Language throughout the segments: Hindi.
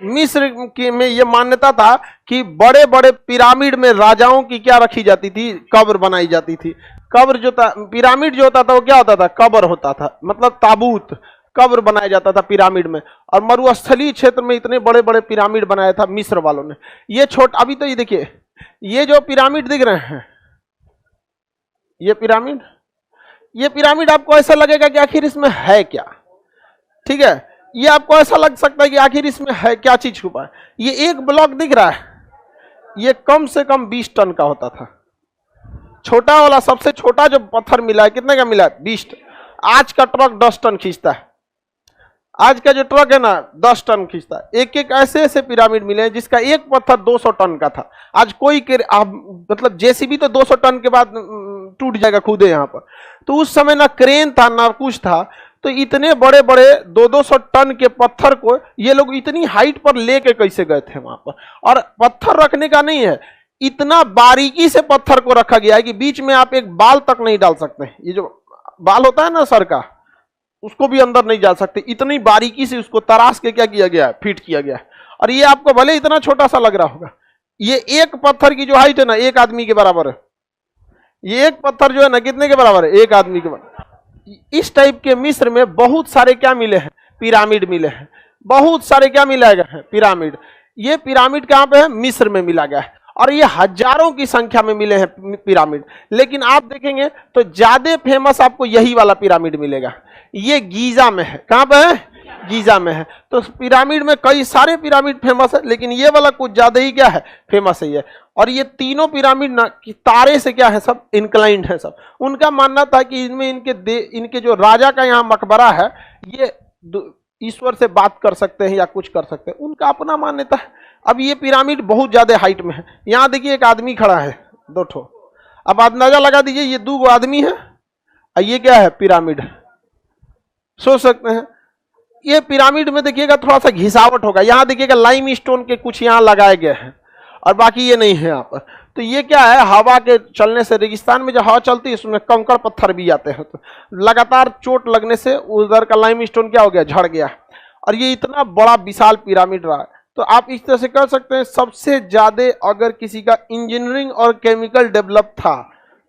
में ये मान्यता था कि बड़े बड़े पिरामिड में राजाओं की क्या रखी जाती थी, कब्र बनाई जाती थी। कब्र जो था, पिरामिड जो होता था वो क्या होता था, कब्र होता था, मतलब ताबूत, कब्र बनाया जाता था पिरामिड में। और मरुस्थलीय क्षेत्र में इतने बड़े बड़े पिरामिड बनाया था मिस्र वालों ने। ये छोटा, अभी तो ये देखिए, ये जो पिरामिड दिख रहे हैं, ये पिरामिड आपको ऐसा लगेगा कि आखिर इसमें है क्या, ठीक है। ये आपको ऐसा लग सकता है कि आखिर इसमें है क्या चीज छुपा है। ये एक ब्लॉक दिख रहा है, ये कम से कम 20 टन का होता था। छोटा वाला, सबसे छोटा जो पत्थर मिला है, कितने का मिला है, 20 टन। आज का ट्रक 10 टन खींचता है। आज का जो ट्रक है ना 10 टन खींचता है। एक एक ऐसे ऐसे पिरामिड मिले हैं जिसका एक पत्थर 200 टन का था। आज कोई मतलब जेसीबी तो 200 टन के बाद टूट जाएगा खुद यहाँ पर। तो उस समय ना क्रेन था ना कुछ था, तो इतने बड़े बड़े 200 टन के पत्थर को ये लोग इतनी हाइट पर लेके कैसे गए थे वहां पर। और पत्थर रखने का नहीं है, इतना बारीकी से पत्थर को रखा गया है कि बीच में आप एक बाल तक नहीं डाल सकते। ये जो बाल होता है ना सर का, उसको भी अंदर नहीं जा सकते। इतनी बारीकी से उसको तराश के क्या किया गया है, फिट किया गया है। और ये आपको भले इतना छोटा सा लग रहा होगा, ये एक पत्थर की जो हाइट है ना, एक आदमी के बराबर है। ये एक पत्थर जो है ना कितने के बराबर है, एक आदमी के बराबर। इस टाइप के मिस्र में बहुत सारे क्या मिले हैं, पिरामिड मिले हैं। बहुत सारे क्या मिला है, पिरामिड। ये पिरामिड कहां पे है, मिस्र में मिला गया है। और ये हजारों की संख्या में मिले हैं पिरामिड। लेकिन आप देखेंगे तो ज्यादा फेमस आपको यही वाला पिरामिड मिलेगा। ये गीजा में है। कहां पे है, गीजा में है। तो पिरामिड में कई सारे पिरामिड फेमस है, लेकिन ये वाला कुछ ज्यादा ही क्या है, फेमस है ये। और ये तीनों पिरामिड ना तारे से क्या है, सब इंक्लाइंड है सब। उनका मानना था कि इनमें इनके जो राजा का यहाँ मकबरा है, ये ईश्वर से बात कर सकते हैं या कुछ कर सकते हैं, उनका अपना मान्यता है। अब ये पिरामिड बहुत ज्यादा हाइट में है। यहाँ देखिए एक आदमी खड़ा है, 2 ठो। अब अंदाजा लगा दीजिए ये 2 आदमी है और ये क्या है, पिरामिड। सोच सकते हैं। ये पिरामिड में देखिएगा थोड़ा सा घिसावट होगा। यहाँ देखिएगा लाइम स्टोन के कुछ यहाँ लगाए गए हैं और बाकी ये नहीं है यहाँ पर। तो ये क्या है, हवा के चलने से, रेगिस्तान में जो हवा चलती है उसमें कंकड़ पत्थर भी आते हैं, तो लगातार चोट लगने से उधर का लाइम स्टोन क्या हो गया, झड़ गया। और ये इतना बड़ा विशाल पिरामिड रहा है। तो आप इस तरह से कर सकते हैं, सबसे ज्यादा अगर किसी का इंजीनियरिंग और केमिकल डेवलप था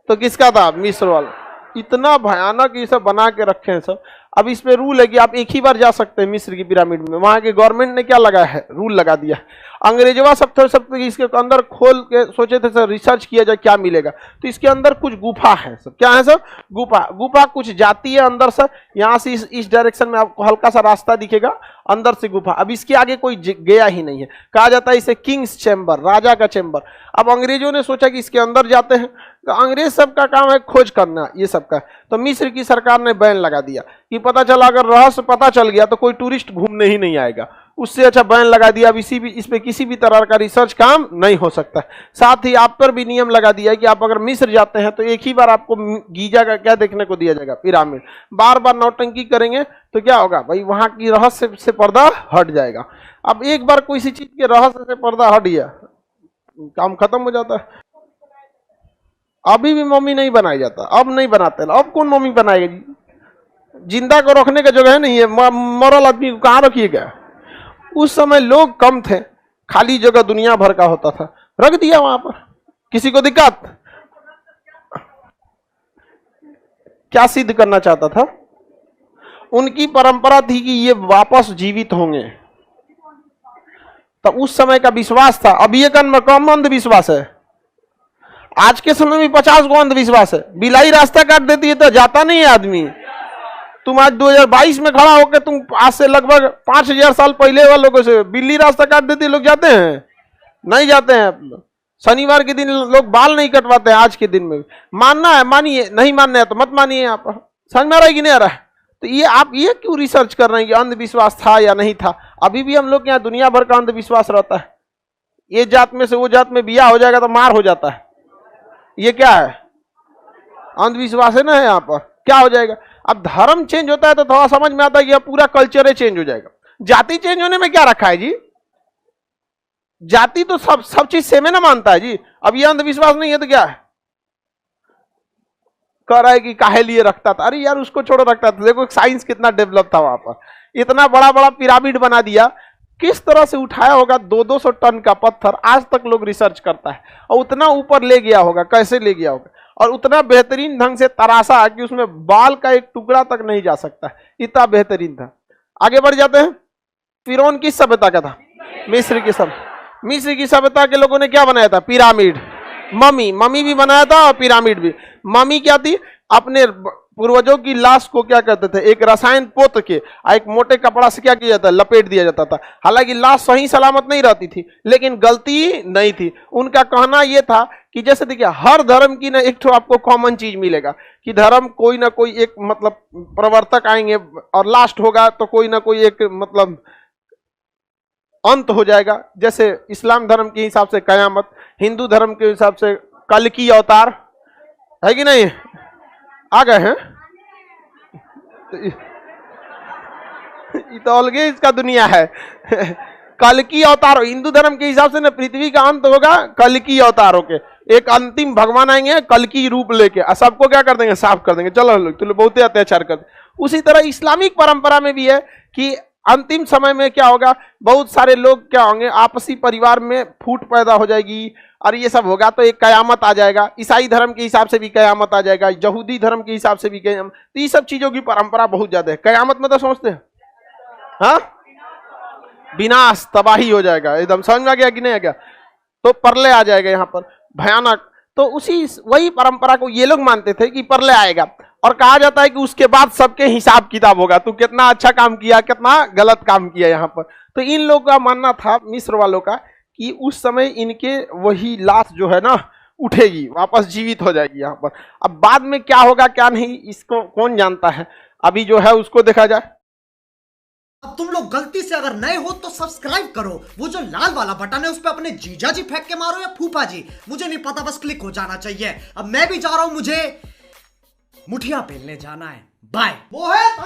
तो किसका था, मिस्र वाला। इतना भयानक ये सब बना के रखे हैं सब। अब इस पे रूल है कि आप एक ही बार जा सकते हैं मिस्र की पिरामिड में। वहां के गवर्नमेंट ने क्या लगाया है, रूल लगा दिया। अंग्रेजवा सब इसके अंदर खोल के सोचे थे सर रिसर्च किया जाए क्या मिलेगा। तो इसके अंदर कुछ गुफा है सब। क्या है सर, गुफा कुछ जाती है अंदर सर। यहाँ से इस डायरेक्शन में आपको हल्का सा रास्ता दिखेगा, अंदर से गुफा। अब इसके आगे कोई गया ही नहीं है। कहा जाता है इसे किंग्स चैम्बर, राजा का चैम्बर। अब अंग्रेजों ने सोचा कि इसके अंदर जाते हैं, तो अंग्रेज सबका काम है खोज करना ये सबका। तो मिस्र की सरकार ने बैन लगा दिया कि पता चला अगर रहस्य पता चल गया तो कोई टूरिस्ट घूमने ही नहीं आएगा। उससे अच्छा बैन लगा दिया। अब इस पे किसी भी तरह का रिसर्च काम नहीं हो सकता। साथ ही आप पर भी नियम लगा दिया है कि आप अगर मिस्र जाते हैं तो एक ही बार आपको गीजा का क्या देखने को दिया जाएगा, पिरामिड। बार बार नौटंकी करेंगे तो क्या होगा भाई, वहां की रहस्य से पर्दा हट जाएगा। अब एक बार किसी चीज के रहस्य से पर्दा हट गया, काम खत्म हो जाता है। अभी भी मम्मी नहीं बनाया जाता, अब नहीं बनाते। अब कौन मम्मी बनाएगा जी, जिंदा को रखने का जगह नहीं है, मरल आदमी को कहाँ रखिएगा। उस समय लोग कम थे, खाली जगह दुनिया भर का होता था, रख दिया वहां पर। किसी को दिक्कत, क्या सिद्ध करना चाहता था, उनकी परंपरा थी कि ये वापस जीवित होंगे। तो उस समय का विश्वास था। अब ये कम अंधविश्वास है। आज के समय में 50 गो अंधविश्वास है। बिलाई रास्ता काट देती है तो जाता नहीं है आदमी। तुम आज 2022 में खड़ा होकर तुम आज से लगभग 5000 साल पहले वालों से बिल्ली रास्ता काट देती है, लोग जाते हैं, नहीं जाते हैं। शनिवार के दिन लोग बाल नहीं कटवाते हैं, आज के दिन में। मानना है मानिए, नहीं मानना है तो मत मानिए। आप समझ में आ रहा है कि नहीं आ रहा है। तो ये आप ये क्यों रिसर्च कर रहे हैं कि अंधविश्वास था या नहीं था। अभी भी हम लोग के यहाँ दुनिया भर का अंधविश्वास रहता है। ये जात में से वो जात में बिया हो जाएगा तो मार हो जाता है। ये क्या है, अंधविश्वास है ना। यहाँ पर क्या हो जाएगा, अब धर्म चेंज होता है तो थोड़ा समझ में आता है कि अब पूरा कल्चर चेंज हो जाएगा। जाति चेंज होने में क्या रखा है जी, जाति तो सब चीज सेम है ना मानता है जी। अब ये अंधविश्वास नहीं है तो क्या है, कह रहा है कि काहे लिए रखता था। अरे यार उसको छोड़ो, रखता था। देखो साइंस कितना डेवलप था वहां पर। इतना बड़ा बड़ा पिरामिड बना दिया किस तरह से उठाया होगा 200-200 टन का पत्थर, आज तक लोग रिसर्च करता है, और उतना ऊपर ले गया होगा, कैसे ले गया होगा, और उतना बेहतरीन ढंग से तराशा कि उसमें बाल का एक टुकड़ा तक नहीं जा सकता, इतना बेहतरीन था। आगे बढ़ जाते हैं। फिरौन किस सभ्यता का था? मिस्र की सभ्यता। मिस्र की सभ्यता के लोगों ने क्या बनाया था? पिरामिड, मम्मी भी बनाया था और पिरामिड भी। मम्मी क्या थी? अपने पूर्वजों की लाश को क्या कहते थे? एक रसायन पोत के एक मोटे कपड़ा से क्या किया जाता, लपेट दिया जाता था। हालांकि लाश सही सलामत नहीं रहती थी, लेकिन गलती नहीं थी। उनका कहना यह था कि जैसे देखिए, हर धर्म की ना एक तो आपको कॉमन चीज मिलेगा कि धर्म कोई ना कोई एक मतलब प्रवर्तक आएंगे, और लास्ट होगा तो कोई ना कोई एक मतलब अंत हो जाएगा। जैसे इस्लाम धर्म के हिसाब से कयामत, हिंदू धर्म के हिसाब से कल की अवतार, है कि नहीं? आ गए हैं तो अलग इसका दुनिया है। कल की अवतार हिंदू धर्म के हिसाब से ना पृथ्वी का अंत होगा कल की अवतारों के, एक अंतिम भगवान आएंगे कल की रूप लेके, सबको क्या कर देंगे? साफ कर देंगे, चलो लोग तो बहुत अत्याचार कर। उसी तरह इस्लामिक परंपरा में भी है कि अंतिम समय में क्या होगा, बहुत सारे लोग क्या होंगे, आपसी परिवार में फूट पैदा हो जाएगी और ये सब होगा, तो एक कयामत आ जाएगा। ईसाई धर्म के हिसाब से भी कयामत आ जाएगा, यहूदी धर्म के हिसाब से भी कयामत। तो ये सब चीजों की परंपरा बहुत ज्यादा है। कयामत में तो समझते हैं, हाँ, विनाश, तबाही हो जाएगा, एकदम समझ में आ गया कि नहीं आ गया? तो प्रलय आ जाएगा यहाँ पर, भयानक। तो उसी वही परंपरा को ये लोग मानते थे कि प्रलय आएगा, और कहा जाता है कि उसके बाद सबके हिसाब किताब होगा, तू कितना अच्छा काम किया, कितना गलत काम किया यहाँ पर। तो इन लोगों का मानना था, मिस्र वालों का, कि उस समय इनके वही लाश जो है ना उठेगी, वापस जीवित हो जाएगी यहाँ पर। अब बाद में क्या होगा क्या नहीं, इसको कौन जानता है। अभी जो है उसको देखा जाए। अब तुम लोग गलती से अगर नए हो तो सब्सक्राइब करो, वो जो लाल वाला बटन है उस पर अपने जीजा जी फेंक के मारो या फूफा जी, मुझे नहीं पता, बस क्लिक हो जाना चाहिए। अब मैं भी जा रहा हूं, मुझे मुठिया पेलने जाना है। बाय। वो है